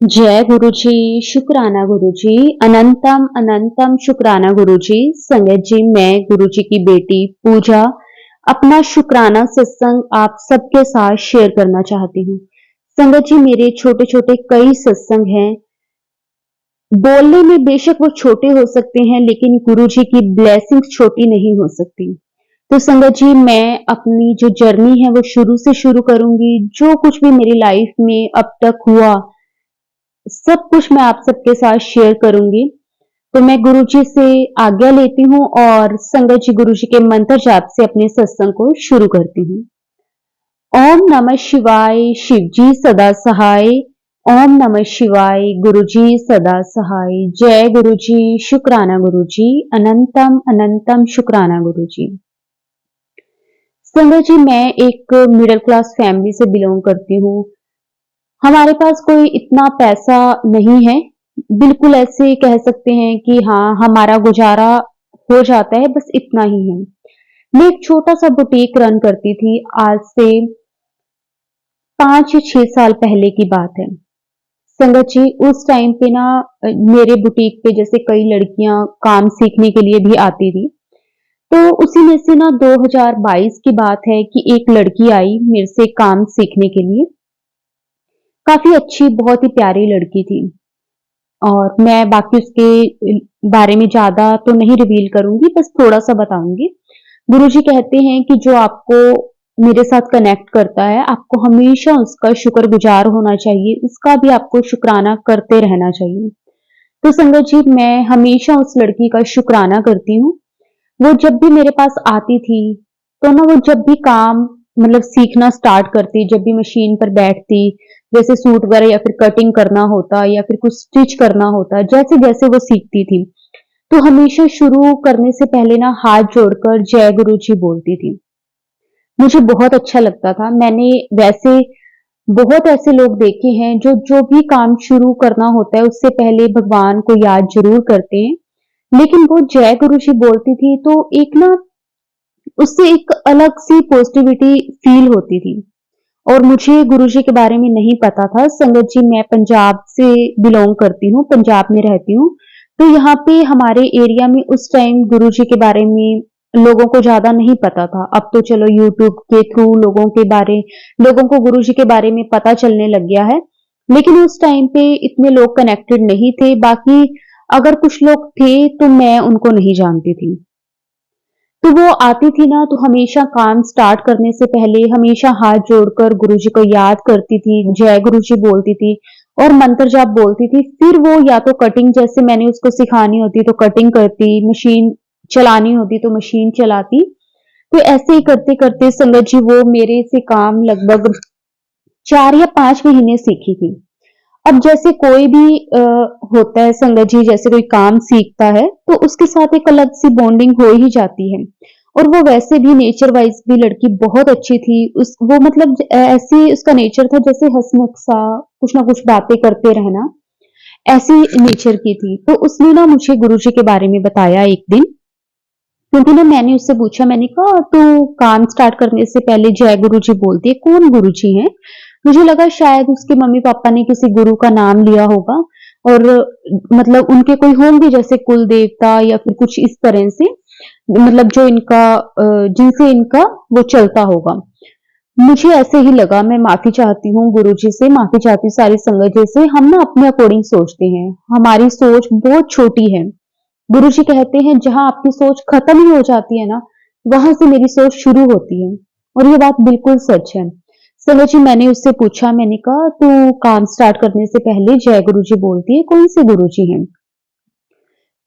जय गुरु जी, शुक्राना गुरु जी, अनंतम अनंतम शुक्राना गुरु जी। संगत जी, मैं गुरु जी की बेटी पूजा अपना शुक्राना सत्संग आप सबके साथ शेयर करना चाहती हूँ। संगत जी, मेरे छोटे छोटे कई सत्संग हैं। बोलने में बेशक वो छोटे हो सकते हैं, लेकिन गुरु जी की ब्लेसिंग्स छोटी नहीं हो सकती। तो संगत जी, मैं अपनी जो जर्नी है वो शुरू से शुरू करूंगी। जो कुछ भी मेरी लाइफ में अब तक हुआ, सब कुछ मैं आप सबके साथ शेयर करूंगी। तो मैं गुरु जी से आज्ञा लेती हूँ और संगत जी गुरु जी के मंत्र जाप से अपने सत्संग को शुरू करती हूँ। ओम नमः शिवाय, शिव जी सदा सहाय। ओम नमः शिवाय, गुरु जी सदा सहाय। जय गुरु जी, शुक्राना गुरु जी, अनंतम अनंतम शुक्राना गुरु जी। संगत जी, मैं एक मिडिल क्लास फैमिली से बिलोंग करती हूँ। हमारे पास कोई इतना पैसा नहीं है। बिल्कुल ऐसे कह सकते हैं कि हाँ, हमारा गुजारा हो जाता है, बस इतना ही है। मैं एक छोटा-सा बुटीक रन करती थी, आज से 5 या 6 साल पहले की बात है। संगत जी, उस टाइम पे ना मेरे बुटीक पे जैसे कई लड़कियां काम सीखने के लिए भी आती थी। तो उसी में से ना 2022 की बात है कि एक लड़की आई मेरे से काम सीखने के लिए। काफ़ी अच्छी, बहुत ही प्यारी लड़की थी। और मैं बाकी उसके बारे में ज़्यादा तो नहीं रिवील करूँगी, बस थोड़ा-सा बताऊँगी। गुरुजी कहते हैं कि जो आपको मेरे साथ कनेक्ट करता है, आपको हमेशा उसका शुक्रगुज़ार होना चाहिए, उसका भी आपको शुक्राना करते रहना चाहिए। तो संगत जी, मैं हमेशा उस लड़की का शुक्राना करती हूँ। वो जब भी मेरे पास आती थी, तो ना वो जब भी काम मतलब सीखना स्टार्ट करती, जब भी मशीन पर बैठती, जैसे सूट वगैरह या फिर कटिंग करना होता या फिर कुछ स्टिच करना होता, जैसे-जैसे वो सीखती थी, तो हमेशा शुरू करने से पहले ना हाथ जोड़कर जय गुरु जी बोलती थी। मुझे बहुत अच्छा लगता था। मैंने वैसे बहुत ऐसे लोग देखे हैं जो जो भी काम शुरू करना होता है उससे पहले भगवान को याद ज़रूर करते हैं। लेकिन वो जय गुरु जी बोलती थी तो एक ना उससे एक अलग सी पॉजिटिविटी फील होती थी। और मुझे गुरुजी के बारे में नहीं पता था। संगत जी, मैं पंजाब से बिलोंग करती हूँ, पंजाब में रहती हूँ। तो यहाँ पे हमारे एरिया में उस टाइम गुरुजी के बारे में लोगों को ज़्यादा नहीं पता था। अब तो चलो यूट्यूब के थ्रू लोगों को गुरुजी के बारे में पता चलने लग गया है। लेकिन उस टाइम पे इतने लोग कनेक्टेड नहीं थे। बाकी अगर कुछ लोग थे, तो मैं उनको नहीं जानती थी। तो वो आती थी ना, तो हमेशा काम स्टार्ट करने से पहले हमेशा हाथ जोड़कर गुरुजी को याद करती थी, जय गुरुजी बोलती थी और मंत्र जाप बोलती थी। फिर वो या तो कटिंग, जैसे मैंने उसको सिखानी होती तो कटिंग करती, मशीन चलानी होती तो मशीन चलाती। तो ऐसे ही करते-करते संगत जी वो मेरे से काम लगभग 4 या 5 महीने सीखी थी। अब जैसे कोई भी होता है संगत जी, जैसे कोई काम सीखता है तो उसके साथ एक अलग सी बॉन्डिंग हो ही जाती है। और वो वैसे भी नेचर वाइज भी लड़की बहुत अच्छी थी। उस वो मतलब ऐसी उसका नेचर था जैसे हंसमुख सा, कुछ ना कुछ बातें करते रहना, ऐसी नेचर की थी। तो उसने ना मुझे गुरुजी के बारे में बताया एक दिन। क्योंकि ना मैंने उससे पूछा, मैंने कहा तू काम स्टार्ट करने से पहले जय गुरु जी बोलती है, कौन गुरु जी हैं? मुझे लगा शायद उसके मम्मी पापा ने किसी गुरु का नाम लिया होगा और मतलब उनके कोई होंगे जैसे कुल देवता या फिर कुछ इस तरह से, मतलब जो इनका जिनसे इनका वो चलता होगा। मुझे ऐसे ही लगा। मैं माफी चाहती हूँ गुरु जी से, माफी चाहती हूँ सारी संगत जी से। हम ना अपने अकॉर्डिंग सोचते हैं, हमारी सोच बहुत छोटी है। गुरुजी कहते हैं जहां आपकी सोच खत्म ही हो जाती है ना, वहां से मेरी सोच शुरू होती है। और ये बात बिल्कुल सच है। चलो जी, मैंने उससे पूछा, मैंने कहा तू काम स्टार्ट करने से पहले जय गुरु जी बोलती है, कौन से गुरु जी हैं?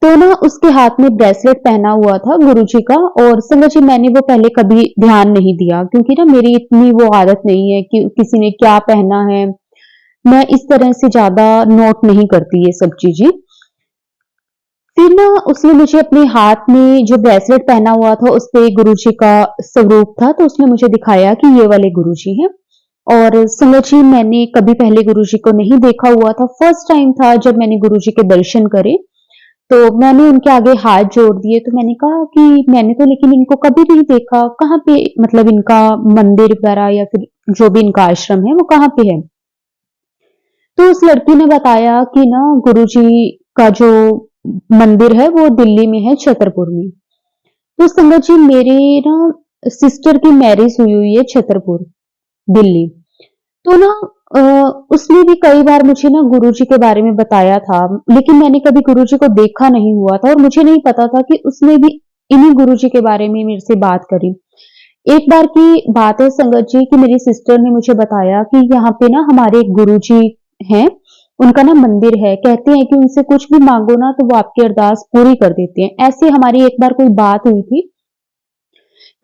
तो ना उसके हाथ में ब्रेसलेट पहना हुआ था गुरुजी का। और संगत जी, मैंने वो पहले कभी ध्यान नहीं दिया क्योंकि ना मेरी इतनी वो आदत नहीं है कि किसी ने क्या पहना है, मैं इस तरह से ज्यादा नोट नहीं करती ये सब चीजें। फिर ना उसने मुझे अपने हाथ में जो ब्रेसलेट पहना हुआ था उस पे गुरुजी का स्वरूप था, तो उसने मुझे दिखाया कि ये वाले गुरुजी हैं। और संगत जी, मैंने कभी पहले गुरुजी को नहीं देखा हुआ था, फर्स्ट टाइम था जब मैंने गुरुजी के दर्शन करे। तो मैंने उनके आगे हाथ जोड़ दिए। तो मैंने कहा कि मैंने तो लेकिन इनको कभी नहीं देखा, कहाँ पे मतलब इनका मंदिर वगैरह या फिर जो भी इनका आश्रम है वो कहाँ पे है? तो उस लड़की ने बताया कि ना गुरुजी का जो मंदिर है वो दिल्ली में है, छतरपुर में। तो संगत जी, मेरे ना सिस्टर की मैरिज हुई है छतरपुर, दिल्ली। तो ना उसने भी कई बार मुझे ना गुरुजी के बारे में बताया था, लेकिन मैंने कभी गुरुजी को देखा नहीं हुआ था और मुझे नहीं पता था कि उसने भी इन्हीं गुरुजी के बारे में मेरे से बात करी। एक बार की बात है संगत जी कि मेरी सिस्टर ने मुझे बताया कि यहाँ पे ना हमारे एक गुरुजी हैं, उनका ना मंदिर है। कहते हैं कि उनसे कुछ भी मांगो ना तो वो आपकी अरदास पूरी कर देते हैं। ऐसे हमारी एक बार कोई बात हुई थी,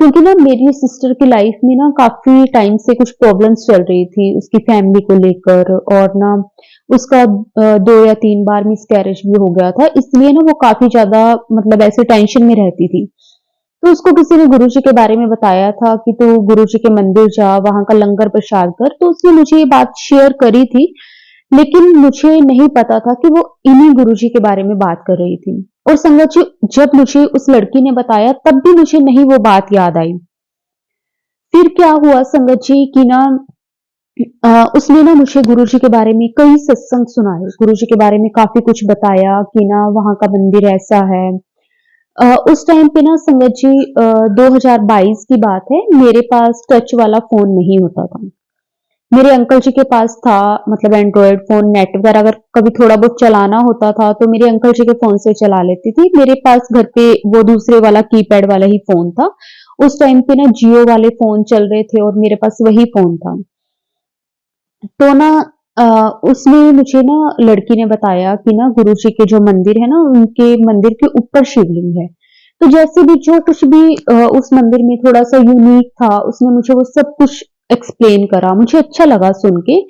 क्योंकि ना मेरी सिस्टर की लाइफ में ना काफी टाइम से कुछ प्रॉब्लम्स चल रही थी उसकी फैमिली को लेकर, और ना उसका 2 या 3 बार मिसकैरेज भी हो गया था, इसलिए ना वो काफी ज्यादा मतलब ऐसे टेंशन में रहती थी। तो उसको किसी ने गुरुजी के बारे में बताया था कि तू गुरुजी के मंदिर जा, वहां का लंगर प्रसाद कर। तो उसने मुझे ये बात शेयर करी थी, लेकिन मुझे नहीं पता था कि वो इन्हीं गुरुजी के बारे में बात कर रही थी। और संगत जी, जब मुझे उस लड़की ने बताया तब भी मुझे नहीं वो बात याद आई। फिर क्या हुआ संगत जी कि ना उसने ना मुझे गुरुजी के बारे में कई सत्संग सुनाए, गुरुजी के बारे में काफी कुछ बताया कि ना वहां का मंदिर ऐसा है। उस टाइम पे ना संगत जी 2022 की बात है, मेरे पास टच वाला फोन नहीं होता था। मेरे अंकल जी के पास था, मतलब एंड्रॉयड फोन। नेट वगैरह अगर कभी थोड़ा बहुत चलाना होता था तो मेरे अंकल जी के फोन से चला लेती थी। मेरे पास घर पे वो दूसरे वाला कीपैड वाला ही फोन था। उस टाइम पे ना जियो वाले फोन चल रहे थे और मेरे पास वही फोन था। तो ना अ, उसने मुझे ना लड़की ने बताया कि ना गुरुजी के जो मंदिर है ना, उनके मंदिर के ऊपर शिवलिंग है। तो जैसे भी जो कुछ भी उस मंदिर में थोड़ा सा यूनिक था, उसने मुझे वो सब कुछ एक्सप्लेन करा। मुझे अच्छा लगा सुन के।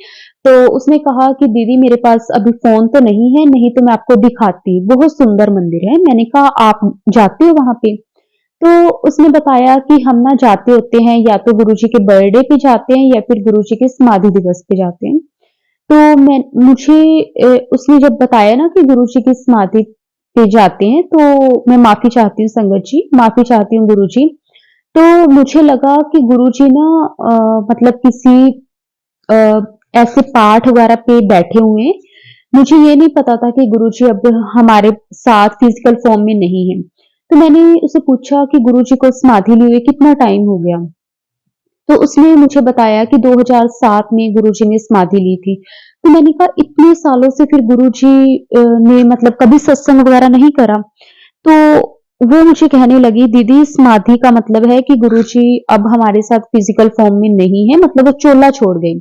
तो उसने कहा कि दीदी मेरे पास अभी फोन तो नहीं है, नहीं तो मैं आपको दिखाती, बहुत सुंदर मंदिर है। मैंने कहा आप जाते हो वहां पे? तो उसने बताया कि हम ना जाते होते हैं, या तो गुरुजी के बर्थडे पे जाते हैं या फिर गुरुजी के समाधि दिवस पे जाते हैं। तो मैं मुझे उसने जब बताया ना कि गुरुजी की समाधि पे जाते हैं, तो मैं माफी चाहती हूँ संगत जी, माफी चाहती हूँ गुरुजी। तो मुझे लगा कि गुरुजी ना मतलब किसी अ, ऐसे पाठ वगैरह पे बैठे हुए हैं। मुझे ये नहीं पता था कि गुरुजी अब हमारे साथ फिजिकल फॉर्म में नहीं है। तो मैंने उसे पूछा कि गुरुजी को समाधि लिए हुए कितना टाइम हो गया? तो उसने मुझे बताया कि 2007 में गुरुजी ने समाधि ली थी। तो मैंने कहा इतने सालों से फिर गुरुजी ने मतलब कभी सत्संग वगैरह नहीं करा? तो वो मुझे कहने लगी, दीदी समाधि का मतलब है कि गुरुजी अब हमारे साथ फिजिकल फॉर्म में नहीं है, मतलब वो चोला छोड़ गए।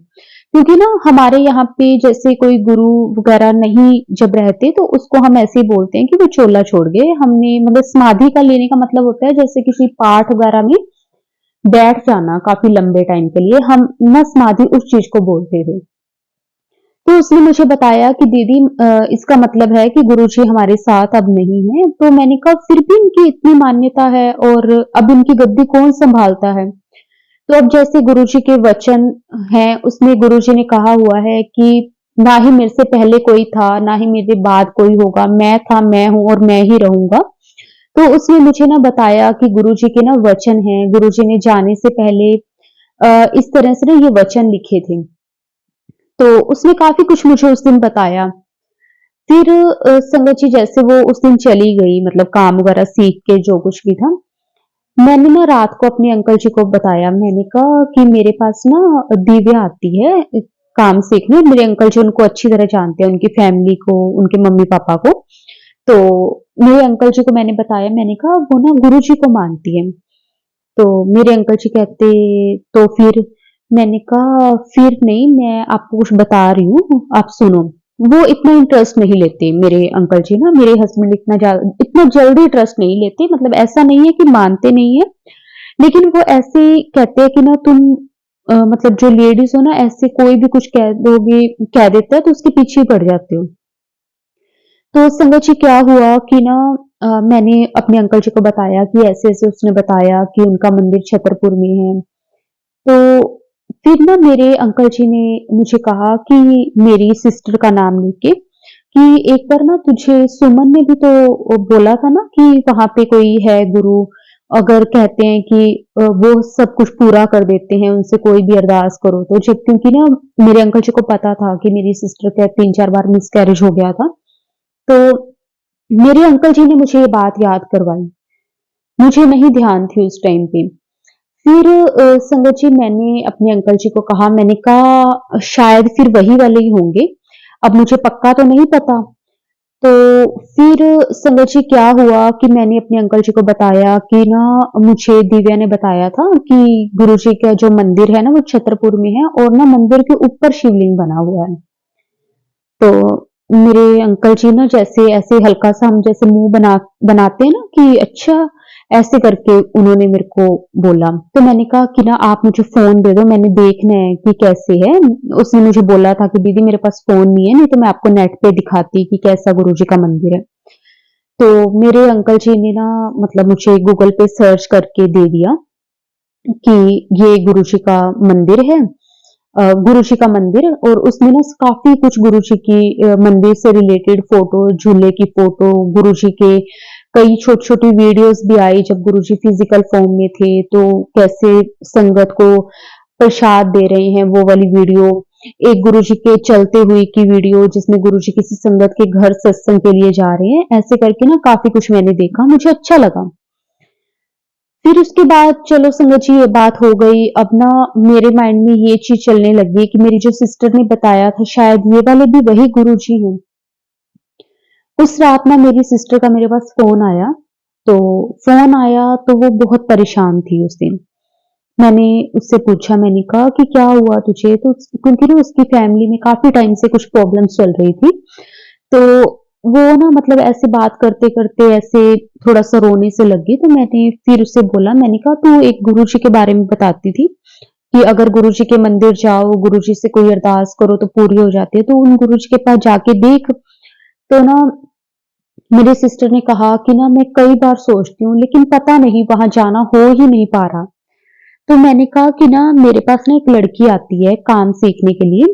क्योंकि ना हमारे यहाँ पे जैसे कोई गुरु वगैरह नहीं जब रहते तो उसको हम ऐसे ही बोलते हैं कि वो चोला छोड़ गए। हमने मतलब समाधि का लेने का मतलब होता है जैसे किसी पाठ वगैरह में बैठ जाना काफी लंबे टाइम के लिए, हम ना समाधि उस चीज को बोलते थे। तो उसने मुझे बताया कि दीदी इसका मतलब है कि गुरुजी हमारे साथ अब नहीं है। तो मैंने कहा फिर भी इनकी इतनी मान्यता है और अब इनकी गद्दी कौन संभालता है? तो अब जैसे गुरुजी के वचन हैं, उसमें गुरुजी ने कहा हुआ है कि ना ही मेरे से पहले कोई था, ना ही मेरे बाद कोई होगा, मैं था, मैं हूं और मैं ही रहूंगा। तो उसने मुझे ना बताया कि गुरुजी के ना वचन हैं, गुरुजी ने जाने से पहले इस तरह से ना ये वचन लिखे थे। तो उसने काफी कुछ मुझे उस दिन बताया। फिर संगत जी जैसे वो उस दिन चली गई, मतलब काम वगैरह सीख के जो कुछ भी था, मैंने ना रात को अपने अंकल जी को बताया। मैंने कहा कि मेरे पास ना दिव्या आती है काम सीखने। मेरे अंकल जी उनको अच्छी तरह जानते हैं, उनकी फैमिली को, उनके मम्मी पापा को। तो मेरे अंकल जी को मैंने बताया, मैंने कहा वो ना गुरु जी को मानती है। तो मेरे अंकल जी कहते, तो फिर मैंने कहा फिर नहीं, मैं आपको कुछ बता रही हूँ, आप सुनो। वो इतना इंटरेस्ट नहीं लेते मेरे अंकल जी ना, मेरे हस्बैंड इतना जल्दी ट्रस्ट नहीं लेते। मतलब ऐसा नहीं है कि मानते नहीं है, लेकिन वो ऐसे कहते हैं कि ना तुम मतलब जो लेडीज हो ना, ऐसे कोई भी कुछ कह दोगे, कह देता है तो उसके पीछे ही पड़ जाते हो। तो संगत जी क्या हुआ कि ना मैंने अपने अंकल जी को बताया कि ऐसे-ऐसे उसने बताया कि उनका मंदिर छतरपुर में है। तो फिर ना मेरे अंकल जी ने मुझे कहा कि मेरी सिस्टर का नाम लेके कि एक बार ना तुझे सुमन ने भी तो बोला था ना कि वहाँ पे कोई है गुरु, अगर कहते हैं कि वो सब कुछ पूरा कर देते हैं, उनसे कोई भी अरदास करो तो जब क्योंकि ना मेरे अंकल जी को पता था कि मेरी सिस्टर का 3-4 बार मिसकैरेज हो गया था, तो मेरे अंकल जी ने मुझे ये बात याद करवाई। मुझे नहीं ध्यान थी उस टाइम पे। फिर संगत जी मैंने अपने अंकल जी को कहा, मैंने कहा शायद फिर वही वाले ही होंगे। अब मुझे पक्का तो नहीं पता। तो फिर संगत जी क्या हुआ कि मैंने अपने अंकल जी को बताया कि ना मुझे दिव्या ने बताया था कि गुरुजी का जो मंदिर है ना वो छतरपुर में है और ना मंदिर के ऊपर शिवलिंग बना हुआ है। तो मेरे अंकल जी ना जैसे ऐसे हल्का सा हम जैसे मुंह बनाते हैं ना कि अच्छा, ऐसे करके उन्होंने मेरे को बोला। तो मैंने कहा कि ना आप मुझे फोन दे दो, मैंने देखना है कि कैसे है। उसने मुझे बोला था कि दीदी मेरे पास फोन नहीं है, नहीं तो मैं आपको नेट पे दिखाती कि कैसा गुरुजी का मंदिर है। तो मेरे अंकल जी ने ना मतलब मुझे गूगल पे सर्च करके दे दिया कि ये गुरुजी का मंदिर है, गुरुजी का मंदिर। और उसमें ना काफी कुछ गुरुजी की मंदिर से रिलेटेड फोटो, झूले की फोटो, गुरुजी के कई छोटी छोटी वीडियोस भी आई जब गुरुजी फिजिकल फॉर्म में थे, तो कैसे संगत को प्रसाद दे रहे हैं वो वाली वीडियो, एक गुरुजी के चलते हुए की वीडियो जिसमें गुरुजी किसी संगत के घर सत्संग के लिए जा रहे हैं, ऐसे करके ना काफी कुछ मैंने देखा, मुझे अच्छा लगा। फिर उसके बाद चलो संगत जी ये बात हो गई। अब ना मेरे माइंड में ये चीज चलने लगी कि मेरी जो सिस्टर ने बताया था शायद ये वाले भी वही गुरुजी हैं। उस रात ना मेरी सिस्टर का मेरे पास फोन आया, तो फोन आया तो वो बहुत परेशान थी उस दिन। मैंने उससे पूछा, मैंने कहा कि क्या हुआ तुझे? तो क्योंकि ना उसकी फैमिली में काफी टाइम से कुछ प्रॉब्लम्स चल रही थी, तो वो ना मतलब ऐसे बात करते करते ऐसे थोड़ा सा रोने से लगी। तो मैंने फिर उससे बोला, मैंने कहा तू एक गुरुजी के बारे में बताती थी कि अगर गुरुजी के मंदिर जाओ, गुरुजी से कोई अरदास करो तो पूरी हो जाती है, तो उन गुरुजी के पास जाके देख। तो ना मेरी सिस्टर ने कहा कि ना मैं कई बार सोचती हूँ लेकिन पता नहीं वहां जाना हो ही नहीं पा रहा। तो मैंने कहा कि ना मेरे पास ना एक लड़की आती है काम सीखने के लिए,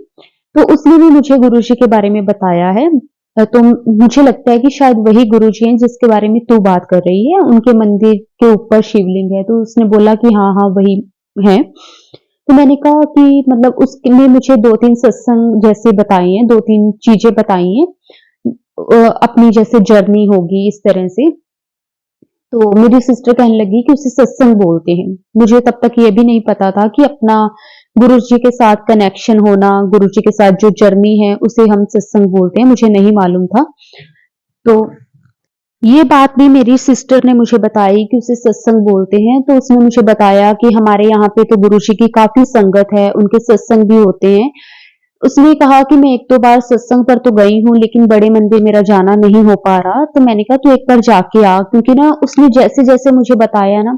तो उसने भी मुझे गुरुजी के बारे में बताया है। तो मुझे लगता है कि शायद वही गुरुजी हैं जिसके बारे में तू बात कर रही है, उनके मंदिर के ऊपर शिवलिंग है। तो उसने बोला कि हाँ हाँ वही है। तो मैंने कहा कि मतलब उसने मुझे 2-3 सत्संग जैसे बताए हैं, 2-3 चीजें बताई हैं, अपनी जैसे जर्नी होगी इस तरह से। तो मेरी सिस्टर कहने लगी कि उसे सत्संग बोलते हैं। मुझे तब तक ये भी नहीं पता था कि अपना गुरुजी के साथ कनेक्शन होना, गुरुजी के साथ जो जर्नी है उसे हम सत्संग बोलते हैं, मुझे नहीं मालूम था। तो ये बात भी मेरी सिस्टर ने मुझे बताई कि उसे सत्संग बोलते हैं। तो उसने मुझे बताया कि हमारे यहाँ पे तो गुरुजी की काफी संगत है, उनके सत्संग भी होते हैं। उसने कहा कि मैं 1-2 बार सत्संग पर तो गई हूँ लेकिन बड़े मंदिर मेरा जाना नहीं हो पा रहा। तो मैंने कहा तू एक बार जाके आ, क्योंकि ना उसने जैसे-जैसे मुझे बताया ना,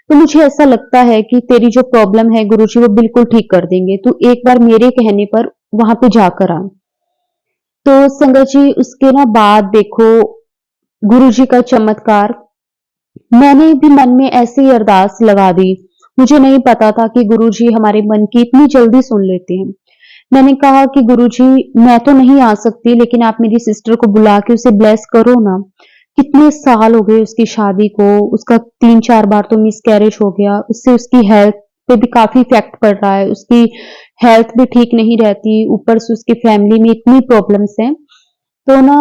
तो मुझे ऐसा लगता है कि तेरी जो प्रॉब्लम है गुरुजी वो बिल्कुल ठीक कर देंगे। तू एक बार मेरे कहने पर वहां पे जाकर आ। तो संगत जी उसके ना बाद देखो गुरुजी का चमत्कार, मैंने भी मन में ऐसे ही अरदास लगा दी। मुझे नहीं पता था कि गुरुजी हमारे मन की इतनी जल्दी सुन लेते हैं। मैंने कहा कि गुरुजी मैं तो नहीं आ सकती लेकिन आप मेरी सिस्टर को बुला के उसे ब्लेस करो ना। कितने साल हो गए उसकी शादी को, उसका 3-4 बार तो मिसकैरेज हो गया, उससे उसकी हेल्थ पे भी काफी इफेक्ट पड़ रहा है, उसकी हेल्थ भी ठीक नहीं रहती, ऊपर से उसकी फैमिली में इतनी प्रॉब्लम्स हैं। तो ना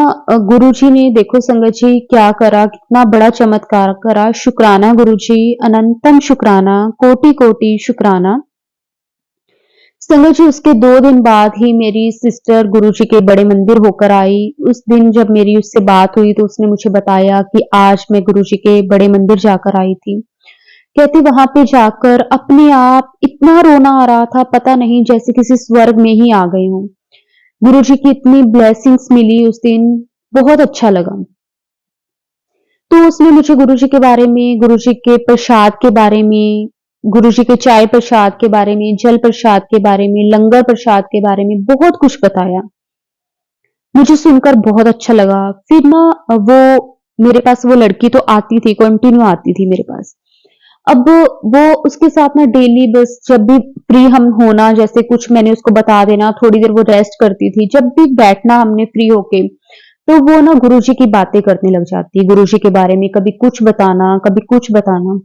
गुरुजी ने देखो संगत जी क्या करा, कितना बड़ा चमत्कार करा। शुक्राना गुरुजी, अनंतम शुक्राना, कोटि कोटि शुक्राना। संगत जी उसके 2 दिन बाद ही मेरी सिस्टर गुरुजी के बड़े मंदिर होकर आई। उस दिन जब मेरी उससे बात हुई तो उसने मुझे बताया कि आज मैं गुरुजी के बड़े मंदिर जाकर आई थी। कहती वहां पे जाकर अपने आप इतना रोना आ रहा था, पता नहीं जैसे किसी स्वर्ग में ही आ गई हूँ। गुरुजी की इतनी ब्लेसिंग्स मिली उस दिन, बहुत अच्छा लगा। तो उसने मुझे गुरुजी के बारे में, गुरुजी के प्रसाद के बारे में, गुरुजी के चाय प्रसाद के बारे में, जल प्रसाद के बारे में, लंगर प्रसाद के बारे में बहुत कुछ बताया। मुझे सुनकर बहुत अच्छा लगा। फिर ना वो मेरे पास वो लड़की तो आती थी, कंटिन्यू आती थी मेरे पास। अब वो उसके साथ ना डेली बस जब भी फ्री हम होना, जैसे कुछ मैंने उसको बता देना, थोड़ी देर वो रेस्ट करती थी। जब भी बैठना हमने फ्री होके, तो वो ना गुरुजी की बातें करने लग जाती, गुरुजी के बारे में कभी कुछ बताना, कभी कुछ बताना।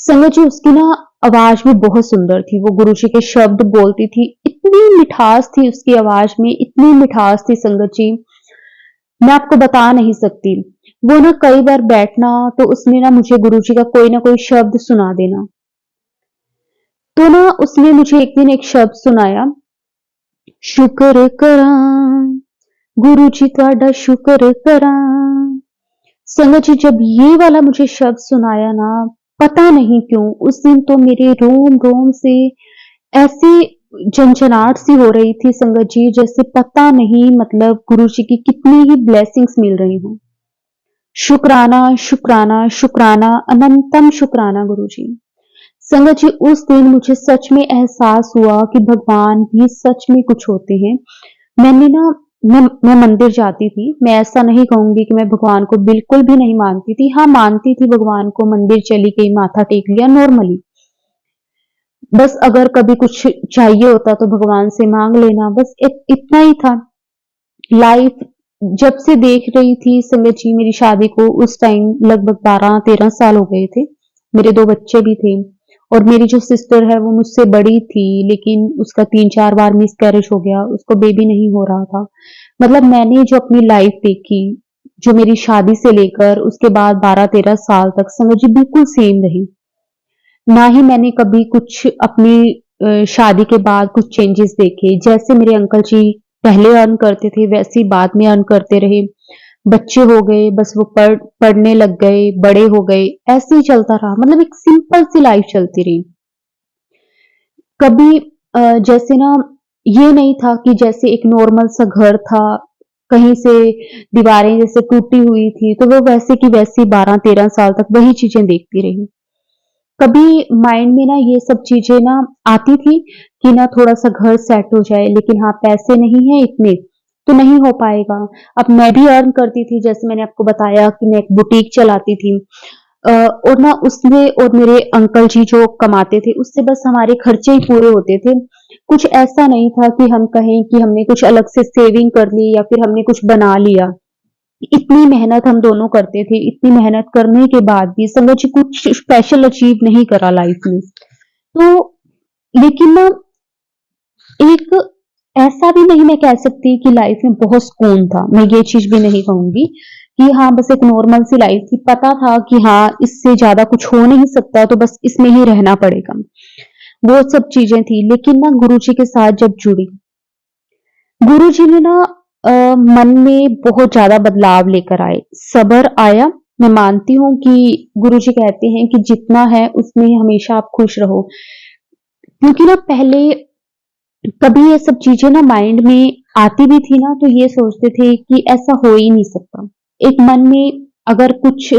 संगत जी उसकी ना आवाज भी बहुत सुंदर थी। वो गुरुजी के शब्द बोलती थी, इतनी मिठास थी उसकी आवाज में, इतनी मिठास थी संगत जी, मैं आपको बता नहीं सकती। वो ना कई बार बैठना तो उसने ना मुझे गुरुजी का कोई ना कोई शब्द सुना देना। तो ना उसने मुझे एक दिन एक शब्द सुनाया, शुक्र करा गुरु जी ਤੁਹਾਡਾ शुक्र करा। संगत जी जब ये वाला मुझे शब्द सुनाया ना, पता नहीं क्यों उस दिन तो मेरे रोम रोम से ऐसी झंझनाहट सी हो रही थी संगत जी, जैसे पता नहीं मतलब गुरु जी की कितनी ही ब्लेसिंग्स मिल रही हूँ। शुक्राना शुक्राना शुक्राना अनंतम शुक्राना गुरु जी। संगत जी उस दिन मुझे सच में एहसास हुआ कि भगवान भी सच में कुछ होते हैं। मैंने ना मैं मंदिर जाती थी। मैं ऐसा नहीं कहूंगी कि मैं भगवान को बिल्कुल भी नहीं मानती थी। हाँ, मानती थी भगवान को, मंदिर चली गई, माथा टेक लिया नॉर्मली। बस अगर कभी कुछ चाहिए होता तो भगवान से मांग लेना, बस इतना ही था। लाइफ जब से देख रही थी संगत जी मेरी शादी को, उस टाइम लगभग 12-13 साल हो गए थे। मेरे 2 बच्चे भी थे और मेरी जो सिस्टर है वो मुझसे बड़ी थी, लेकिन उसका 3-4 बार मिसकैरेज हो गया, उसको बेबी नहीं हो रहा था। मतलब मैंने जो अपनी लाइफ देखी, जो मेरी शादी से लेकर उसके बाद 12-13 साल तक संगत जी बिल्कुल सेम रही। ना ही मैंने कभी कुछ अपनी शादी के बाद कुछ चेंजेस देखे। जैसे मेरे अंकल जी पहले अर्न करते थे वैसे ही बाद में अर्न करते रहे। बच्चे हो गए, बस वो पढ़ने लग गए, बड़े हो गए, ऐसे ही चलता रहा। मतलब एक सिंपल सी लाइफ चलती रही। कभी जैसे ना ये नहीं था कि जैसे एक नॉर्मल सा घर था, कहीं से दीवारें जैसे टूटी हुई थी, तो वो वैसे की वैसी 12-13 साल तक वही चीजें देखती रही। कभी माइंड में ना ये सब चीजें ना आती थी कि ना थोड़ा सा घर सेट हो जाए, लेकिन हाँ पैसे नहीं है इतने तो नहीं हो पाएगा। अब मैं भी अर्न करती थी, जैसे मैंने आपको बताया कि मैं एक बुटीक चलाती थी, और ना उसमें और मेरे अंकल जी जो कमाते थे उससे बस हमारे खर्चे ही पूरे होते थे। कुछ ऐसा नहीं था कि हम कहें कि हमने कुछ अलग से सेविंग कर ली या फिर हमने कुछ बना लिया। इतनी मेहनत हम दोनों करते थे, इतनी मेहनत करने के बाद भी संगत जी कुछ स्पेशल अचीव नहीं करा लाइफ में। तो लेकिन ना एक ऐसा भी नहीं मैं कह सकती कि लाइफ में बहुत सुकून था, मैं ये चीज भी नहीं कहूंगी कि हाँ बस एक नॉर्मल सी लाइफ थी। पता था कि हाँ इससे ज्यादा कुछ हो नहीं सकता, तो बस इसमें ही रहना पड़ेगा, वो सब चीजें थी। लेकिन ना गुरुजी के साथ जब जुड़ी, गुरुजी ने ना मन में बहुत ज्यादा बदलाव लेकर आए, सब्र आया। मैं मानती हूँ कि गुरुजी कहते हैं कि जितना है उसमें हमेशा आप खुश रहो, क्योंकि ना पहले कभी ये सब चीजें ना माइंड में आती भी थी ना, तो ये सोचते थे कि ऐसा हो ही नहीं सकता। एक मन में अगर कुछ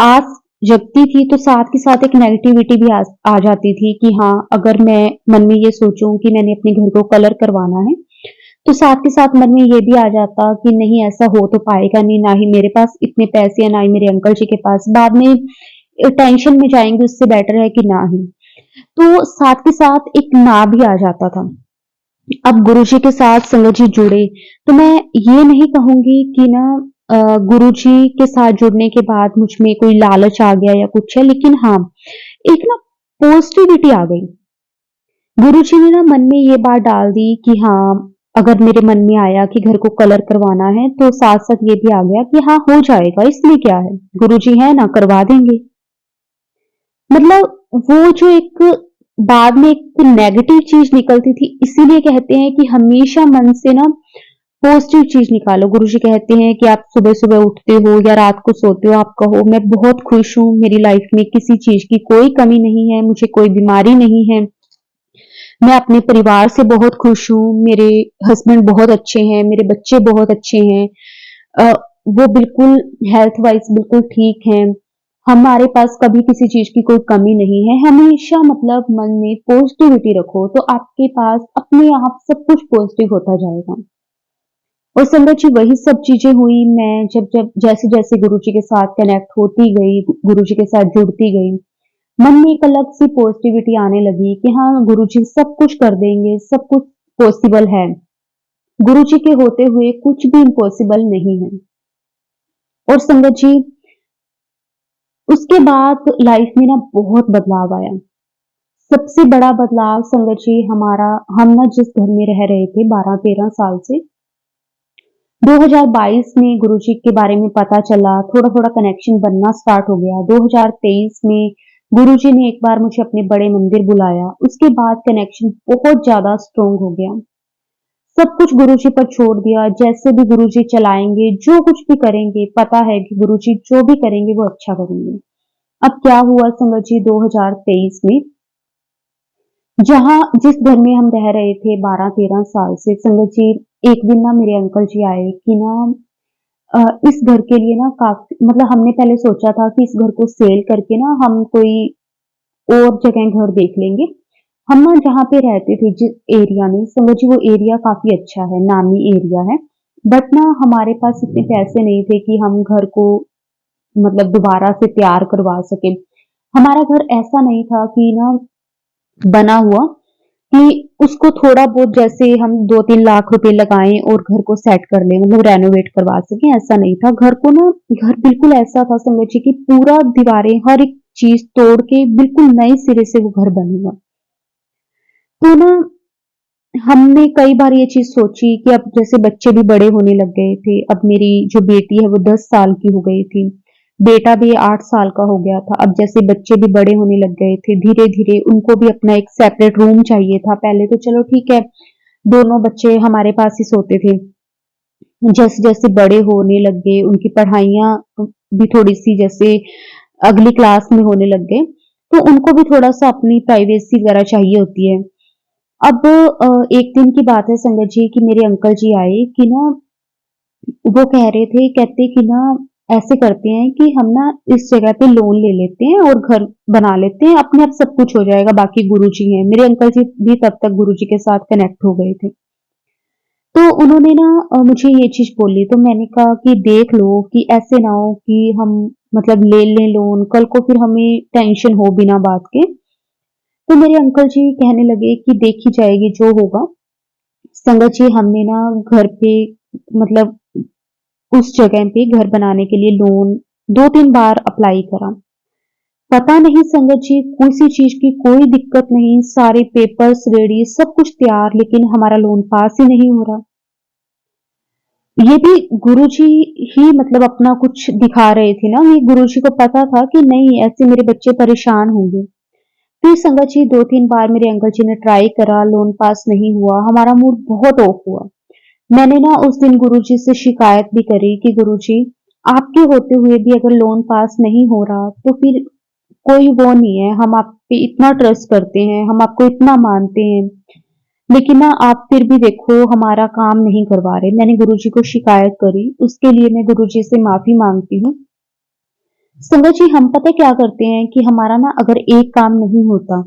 आस जगती थी तो साथ के साथ एक नेगेटिविटी भी आ जाती थी कि हाँ अगर मैं मन में ये सोचूं कि मैंने अपने घर को कलर करवाना है, तो साथ के साथ मन में ये भी आ जाता कि नहीं ऐसा हो तो पाएगा नहीं, ना ही मेरे पास इतने पैसे हैं, ना ही मेरे अंकल जी के पास, बाद में टेंशन में जाएंगे, उससे बेटर है कि ना ही। तो साथ के साथ एक ना भी आ जाता था। अब गुरुजी के साथ संगत जी जुड़े, तो मैं ये नहीं कहूंगी कि ना गुरुजी के साथ जुड़ने के बाद मुझ में कोई लालच आ गया या कुछ है, लेकिन हाँ एक ना पॉजिटिविटी आ गई। गुरुजी ने ना मन में ये बात डाल दी कि हाँ अगर मेरे मन में आया कि घर को कलर करवाना है, तो साथ साथ ये भी आ गया कि हाँ हो जाएगा, इसमें क्या है, गुरुजी है ना करवा देंगे। मतलब वो जो एक बाद में एक नेगेटिव चीज निकलती थी, इसीलिए कहते हैं कि हमेशा मन से ना पॉजिटिव चीज निकालो। गुरुजी कहते हैं कि आप सुबह सुबह उठते हो या रात को सोते हो, आप कहो मैं बहुत खुश हूँ, मेरी लाइफ में किसी चीज की कोई कमी नहीं है, मुझे कोई बीमारी नहीं है, मैं अपने परिवार से बहुत खुश हूँ, मेरे हस्बैंड बहुत अच्छे हैं, मेरे बच्चे बहुत अच्छे हैं, अ, वो बिल्कुल हेल्थ वाइज बिल्कुल ठीक हैं, हमारे पास कभी किसी चीज की कोई कमी नहीं है। हमेशा मतलब मन में पॉजिटिविटी रखो तो आपके पास अपने आप सब कुछ पॉजिटिव होता जाएगा। और संगत जी वही सब चीजें हुई। मैं जब जब जैसे जैसे गुरु जी के साथ कनेक्ट होती गई, गुरु जी के साथ जुड़ती गई, मन में एक अलग सी पॉजिटिविटी आने लगी कि हाँ गुरु जी सब कुछ कर देंगे, सब कुछ पॉसिबल है, गुरु जी के होते हुए कुछ भी इम्पॉसिबल नहीं है। और संगत जी उसके बाद लाइफ में ना बहुत बदलाव आया। सबसे बड़ा बदलाव संगत जी हमारा, हम ना जिस घर में रह रहे थे 12-13 साल से, 2022 में गुरुजी के बारे में पता चला, थोड़ा-थोड़ा कनेक्शन बनना स्टार्ट हो गया। 2023 में गुरुजी ने एक बार मुझे अपने बड़े मंदिर बुलाया, उसके बाद कनेक्शन बहुत ज़्यादा स्ट्रॉन्ग हो गया। सब कुछ गुरुजी पर छोड़ दिया, जैसे भी गुरुजी चलाएँगे, जो कुछ भी करेंगे, पता है कि गुरुजी जो भी करेंगे वो अच्छा करेंगे। अब क्या हुआ संगत जी 2023 में, जहाँ जिस घर में हम रह रहे थे 12-13 साल से संगत जी, एक दिन ना मेरे अंकल जी आए कि ना इस घर के लिए ना काफ़ी मतलब हमने पहले सोचा था कि इस घर को सेल करके ना हम कोई और जगह घर देख लेंगे। हम ना जहाँ पे रहते थे जिस एरिया में समझ, वो एरिया काफ़ी अच्छा है, नामी एरिया है। बट ना हमारे पास इतने पैसे नहीं थे कि हम घर को मतलब दोबारा से तैयार करवा सकें। हमारा घर ऐसा नहीं था कि ना बना हुआ कि उसको थोड़ा बहुत जैसे हम 2-3 लाख रुपए लगाएँ और घर को सेट कर लें, मतलब रेनोवेट करवा सकें, ऐसा नहीं था। घर को ना घर बिल्कुल ऐसा था समझिए कि पूरा दीवारें हर एक चीज़ तोड़ के बिल्कुल नए सिरे से वो घर बनेगा। तो ना हमने कई बार ये चीज़ सोची कि अब जैसे बच्चे भी बड़े होने लग गए थे। अब मेरी जो बेटी है वो 10 साल की हो गई थी। बेटा भी 8 साल का हो गया था। अब जैसे बच्चे भी बड़े होने लग गए थे, धीरे-धीरे उनको भी अपना एक सेपरेट रूम चाहिए था। पहले तो चलो ठीक है, दोनों बच्चे हमारे पास ही सोते थे। जैसे-जैसे बड़े होने लग गए, उनकी पढ़ाइयाँ भी थोड़ी-सी जैसे अगली क्लास में होने लग गए, तो उनको भी थोड़ा-सा अपनी प्राइवेसी वगैरह चाहिए होती है। अब एक दिन की बात है संगत जी कि मेरे अंकल जी आए कि ना वो कह रहे थे, कहते कि ना ऐसे करते हैं कि हम ना इस जगह पे लोन ले लेते हैं और घर बना लेते हैं, अपने आप सब कुछ हो जाएगा, बाकी गुरुजी हैं। मेरे अंकल जी भी तब तक गुरुजी के साथ कनेक्ट हो गए थे। तो उन्होंने ना मुझे ये चीज़ बोली, तो मैंने कहा कि देख लो कि ऐसे ना हो कि हम मतलब ले लें लोन, कल को फिर हमें टेंशन हो बिना बात के। तो मेरे अंकल जी कहने लगे कि देखी जाएगी जो होगा। संगत जी हमने ना घर पे मतलब उस जगह पे घर बनाने के लिए लोन 2-3 बार अप्लाई करा। पता नहीं संगत जी किसी चीज़ की कोई दिक्कत नहीं, सारे पेपर्स रेडी, सब कुछ तैयार, लेकिन हमारा लोन पास ही नहीं हो रहा। ये भी गुरुजी ही मतलब अपना कुछ दिखा रहे थे ना, ये गुरुजी को पता था कि नहीं ऐसे मेरे बच्चे परेशान होंगे। फिर संगत जी 2-3 बार मेरे अंकल जी ने ट्राई करा, लोन पास नहीं हुआ, हमारा मूड बहुत ऑफ हुआ। मैंने ना उस दिन गुरुजी से शिकायत भी करी कि गुरुजी, आपके होते हुए भी अगर लोन पास नहीं हो रहा तो फिर कोई वो नहीं है, हम आप पे इतना ट्रस्ट करते हैं, हम आपको इतना मानते हैं, लेकिन ना आप फिर भी देखो हमारा काम नहीं करवा रहे। मैंने गुरुजी को शिकायत करी, उसके लिए मैं गुरुजी से माफी मांगती हूँ। संगत जी हम पता है क्या करते हैं कि हमारा ना अगर एक काम नहीं होता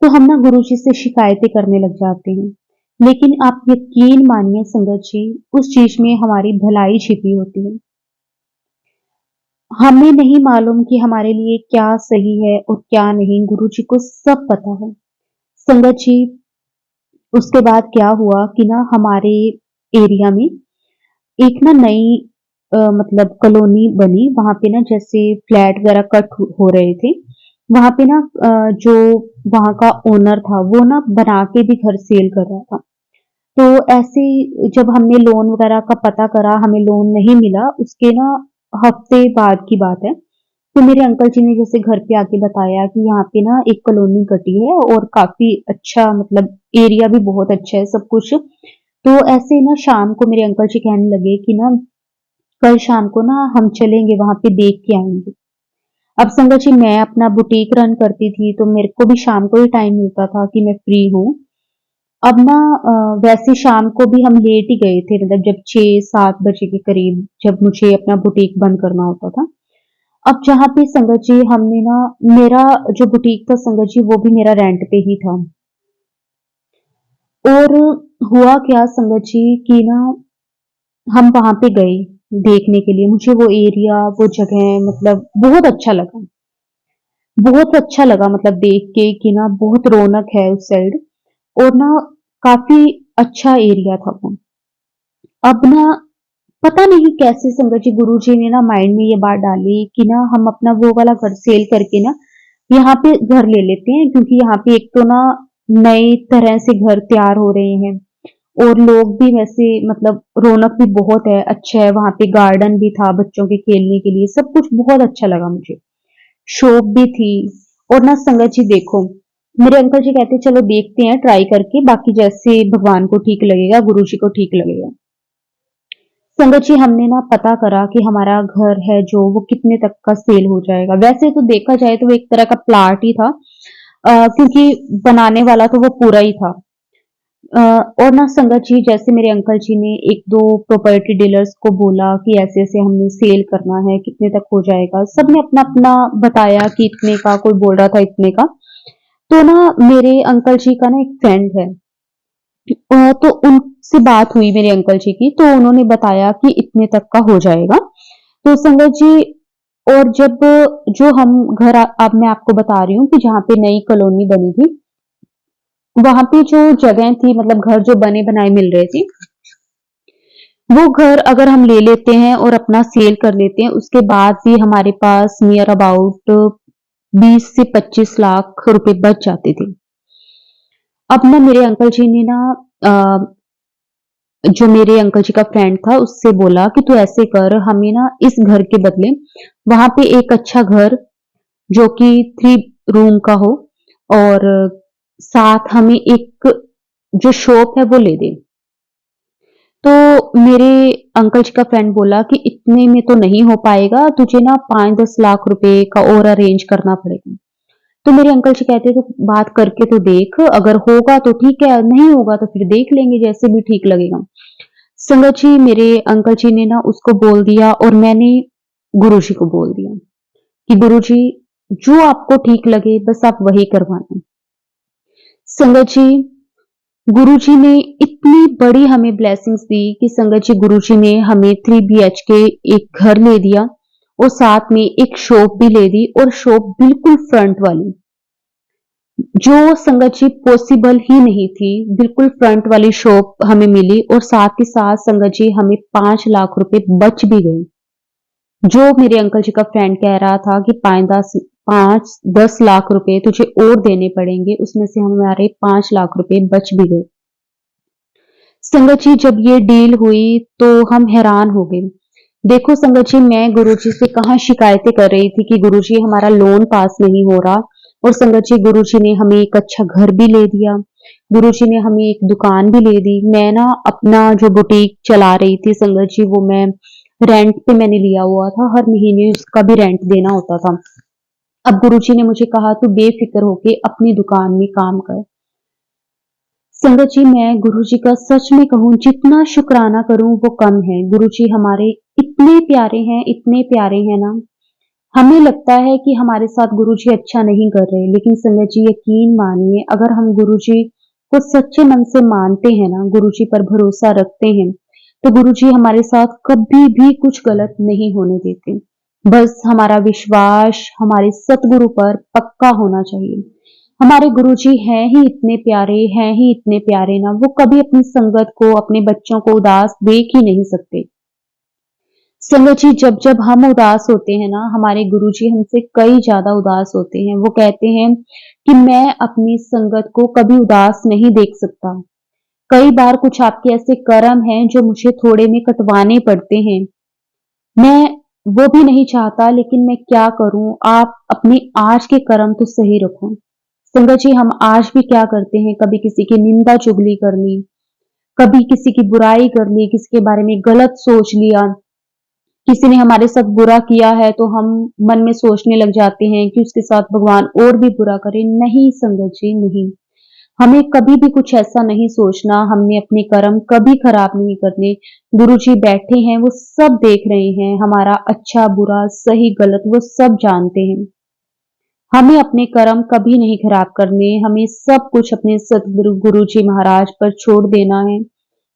तो हम ना गुरुजी से शिकायतें करने लग जाते हैं। लेकिन आप यकीन मानिए संगत जी, उस चीज में हमारी भलाई छिपी होती है। हमें नहीं मालूम कि हमारे लिए क्या सही है और क्या नहीं, गुरुजी को सब पता है। संगत जी उसके बाद क्या हुआ कि ना हमारे एरिया में एक ना नई मतलब कॉलोनी बनी, वहाँ पे ना जैसे फ्लैट वगैरह कट हो रहे थे, वहाँ पे ना जो वहाँ का ओनर था वो ना बना के भी घर सेल कर रहा था। तो ऐसे ही जब हमने लोन वगैरह का पता करा, हमें लोन नहीं मिला, उसके ना हफ्ते बाद की बात है। तो मेरे अंकल जी ने जैसे घर पे आके बताया कि यहाँ पे ना एक कॉलोनी कटी है और काफी अच्छा मतलब एरिया भी बहुत अच्छा है सब कुछ। तो ऐसे ना शाम को मेरे अंकल जी कहने लगे कि ना कल शाम को ना हम चलेंगे वहां पे देख के आएंगे। अब संगत जी मैं अपना बुटीक रन करती थी तो मेरे को भी शाम को ही टाइम मिलता था कि मैं फ्री हूँ। अब ना वैसे शाम को भी हम लेट ही गए थे, मतलब जब 6-7 बजे के करीब जब मुझे अपना बुटीक बंद करना होता था। अब जहाँ पे संगत जी हमने ना, मेरा जो बुटीक था संगत जी वो भी मेरा रेंट पे ही था। और हुआ क्या संगत जी कि ना हम वहां पे गए देखने के लिए, मुझे वो एरिया वो जगह मतलब बहुत अच्छा लगा। बहुत अच्छा लगा मतलब देख के कि ना बहुत रौनक है उस साइड, और ना काफी अच्छा एरिया था वो। अब ना पता नहीं कैसे संगत जी गुरुजी ने ना माइंड में ये बात डाली कि ना हम अपना वो वाला घर सेल करके ना यहाँ पे घर ले लेते हैं, क्योंकि यहाँ पे एक तो ना नए तरह से घर तैयार हो रहे हैं और लोग भी वैसे मतलब रौनक भी बहुत है, अच्छा है, वहां पे गार्डन भी था बच्चों के खेलने के लिए, सब कुछ बहुत अच्छा लगा मुझे, शॉप भी थी। और ना संगत जी देखो, मेरे अंकल जी कहते चलो देखते हैं ट्राई करके, बाकी जैसे भगवान को ठीक लगेगा, गुरु जी को ठीक लगेगा। संगत जी हमने ना पता करा कि हमारा घर है जो वो कितने तक का सेल हो जाएगा। वैसे तो देखा जाए तो वो एक तरह का प्लाट ही था, क्योंकि बनाने वाला तो वो पूरा ही था। अ, और ना संगत जी जैसे मेरे अंकल जी ने एक दो प्रॉपर्टी डीलर्स को बोला कि ऐसे ऐसे हमने सेल करना है, कितने तक हो जाएगा, सबने अपना अपना बताया कि इतने का, कोई बोल रहा था इतने का। तो ना मेरे अंकल जी का ना एक फ्रेंड है, तो उनसे बात हुई मेरे अंकल जी की, तो उन्होंने बताया कि इतने तक का हो जाएगा। तो संगत जी, और जब जो हम घर अब मैं आपको बता रही हूँ कि जहाँ पे नई कॉलोनी बनी थी, वहां पे जो जगह थी, मतलब घर जो बने बनाए मिल रहे थे, वो घर अगर हम ले लेते हैं और अपना सेल कर लेते हैं, उसके बाद भी हमारे पास नियर अबाउट 20 से 25 लाख रुपए बच जाते थे। अब ना मेरे अंकल जी ने ना जो मेरे अंकल जी का फ्रेंड था उससे बोला कि तू ऐसे कर, हमें ना इस घर के बदले वहां पे एक अच्छा घर जो कि 3 रूम का हो, और साथ हमें एक जो शॉप है वो ले दे। तो मेरे अंकल जी का फ्रेंड बोला कि इतने में तो नहीं हो पाएगा, तुझे ना 5-10 लाख रुपए का और अरेंज करना पड़ेगा। तो मेरे अंकल जी कहते तो बात करके तो देख, अगर होगा तो ठीक है, नहीं होगा तो फिर देख लेंगे जैसे भी ठीक लगेगा। संगत जी मेरे अंकल जी ने ना उसको बोल दिया और मैंने गुरुजी को बोल दिया कि गुरुजी जो आपको ठीक लगे बस आप वही करवाना। संगत जी गुरुजी ने इतनी बड़ी हमें ब्लेसिंग्स दी कि संगत जी गुरुजी ने हमें 3 BHK एक घर ले दिया और साथ में एक शॉप भी ले दी, और शॉप बिल्कुल फ्रंट वाली, जो संगत जी पॉसिबल ही नहीं थी। बिल्कुल फ्रंट वाली शॉप हमें मिली और साथ ही साथ संगत जी हमें 5 लाख रुपए बच भी गए। जो मेरे अंकल जी का फ्रेंड कह रहा था कि 5-10 लाख रुपए तुझे और देने पड़ेंगे, उसमें से हमारे 5 लाख रुपए बच भी गए। संगत जी जब ये डील हुई तो हम हैरान हो गए। देखो संगत जी, मैं गुरुजी से कहाँ शिकायतें कर रही थी कि गुरुजी हमारा लोन पास नहीं हो रहा, और संगत जी गुरुजी ने हमें एक अच्छा घर भी ले दिया, गुरुजी ने हमें एक दुकान भी ले दी। मैं ना अपना जो बुटीक चला रही थी संगत जी, वो मैं रेंट पे मैंने लिया हुआ था, हर महीने उसका भी रेंट देना होता था। अब गुरुजी ने मुझे कहा तू बेफिक्र होके अपनी दुकान में काम कर। संगत जी मैं गुरुजी का सच में कहूँ जितना शुक्राना करूं वो कम है। गुरुजी हमारे इतने प्यारे हैं, इतने प्यारे हैं ना। हमें लगता है कि हमारे साथ गुरुजी अच्छा नहीं कर रहे, लेकिन संगत जी यकीन मानिए, अगर हम गुरुजी को सच्चे मन से मानते हैं ना, गुरुजी पर भरोसा रखते हैं, तो गुरुजी हमारे साथ कभी भी कुछ गलत नहीं होने देते। बस हमारा विश्वास हमारे सतगुरु पर पक्का होना चाहिए। हमारे गुरुजी हैं ही इतने प्यारे ना, वो कभी अपनी संगत को, अपने बच्चों को उदास देख ही नहीं सकते। संगत जी जब जब हम उदास होते हैं ना, हमारे गुरुजी हमसे कई ज्यादा उदास होते हैं। वो कहते हैं कि मैं अपनी संगत को कभी उदास नहीं देख सकता। कई बार कुछ आपके ऐसे कर्म हैं जो मुझे थोड़े में कटवाने पड़ते हैं, मैं वो भी नहीं चाहता, लेकिन मैं क्या करूं, आप अपने आज के कर्म तो सही रखो। संगत जी हम आज भी क्या करते हैं, कभी किसी की निंदा चुगली कर ली, कभी किसी की बुराई कर ली, किसी के बारे में गलत सोच लिया, किसी ने हमारे साथ बुरा किया है तो हम मन में सोचने लग जाते हैं कि उसके साथ भगवान और भी बुरा करे। नहीं संगत जी नहीं, हमें कभी भी कुछ ऐसा नहीं सोचना, हमने अपने कर्म कभी खराब नहीं करने। गुरु जी बैठे हैं, वो सब देख रहे हैं, हमारा अच्छा बुरा सही गलत वो सब जानते हैं। हमें अपने कर्म कभी नहीं खराब करने, हमें सब कुछ अपने सतगुरु गुरु जी महाराज पर छोड़ देना है।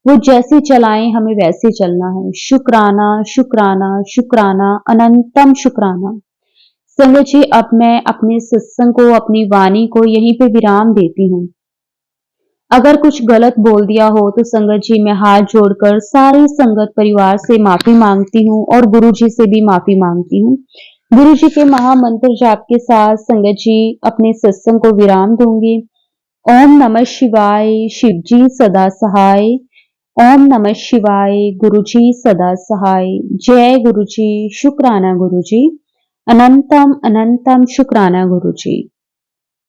वो जैसे चलाएं हमें वैसे चलना है। शुक्राना शुक्राना शुक्राना अनंतम शुक्राना। संगत जी अब मैं अपने सत्संग को, अपनी वाणी को यहीं पे विराम देती हूँ। अगर कुछ गलत बोल दिया हो तो संगत जी मैं हाथ जोड़कर सारे संगत परिवार से माफी मांगती हूँ और गुरु जी से भी माफी मांगती हूँ। गुरु जी के महामंत्र जाप के साथ संगत जी अपने सत्संग को विराम दूंगी। ओम नमः शिवाय, शिव जी सदा सहाय। ओम नमः शिवाय, गुरु जी सदा सहाय। जय गुरु जी, शुक्राना गुरु जी। अनंतम अनंतम शुक्राना गुरु जी।